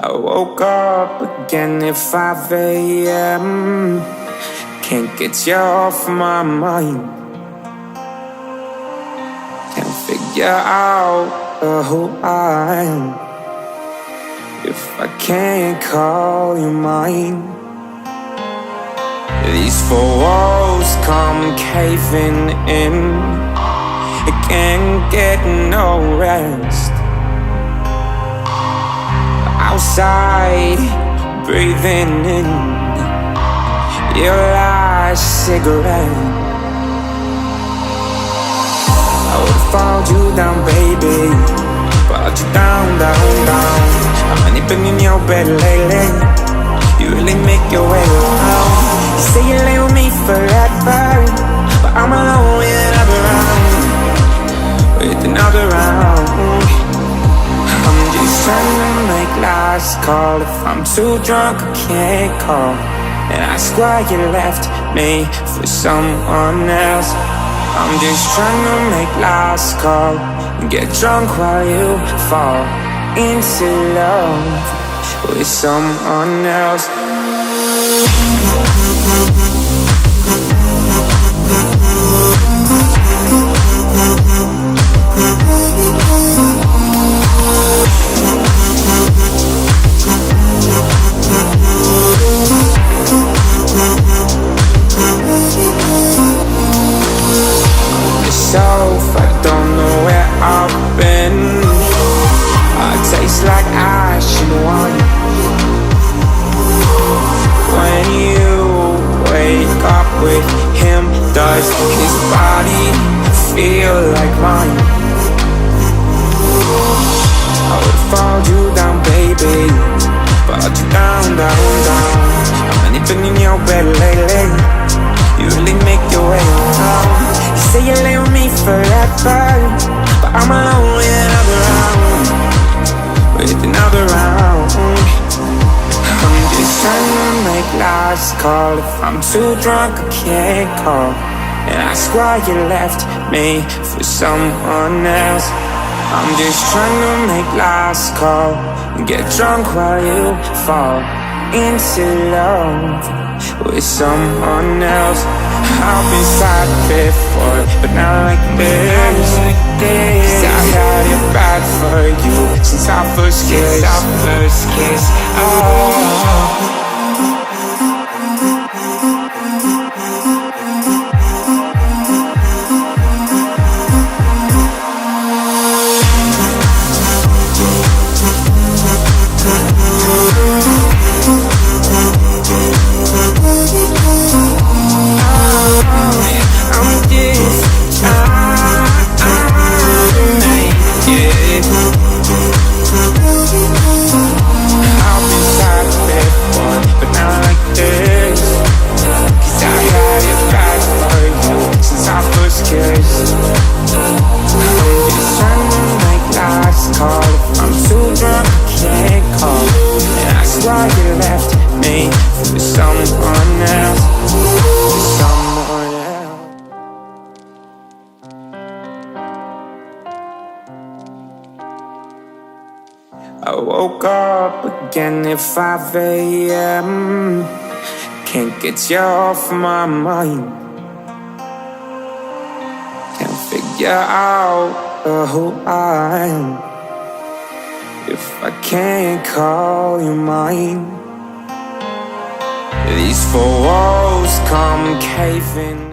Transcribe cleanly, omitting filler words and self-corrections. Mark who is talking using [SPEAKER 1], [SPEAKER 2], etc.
[SPEAKER 1] I woke up again at 5 a.m. Can't get you off my mind. Can't figure out who I am if I can't call you mine. These four walls come caving in. I can't get no rest. Outside, breathing in your last cigarette. I would've followed you down, baby, followed you down, down, down. How many been in your bed lately? You really make your way around. You say you lay with me forever, but I'm alone with another round, with another round. I'm just trying to make last call. If I'm too drunk, I can't call and ask why you left me for someone else. I'm just trying to make last call and get drunk while you fall into love with someone else. I don't know where I've been. I taste like ash and wine. When you wake up with him, does his body feel like mine? I would've followed you down, baby, followed you down, down, down. How many been in your bed lately? You really make your way around. You say you lay with me forever, but I'm alone with another round, with another round. I'm just trying to make last call. If I'm too drunk, I can't call and ask why you left me for someone else. I'm just trying to make last call and get drunk while you fall into love with someone else. I've been sad before, but not like this. Cause I had it bad for you since our first kiss, Oh. I woke up again at 5 a.m. Can't get you off my mind. Can't figure out who I am if I can't call you mine. These four walls come caving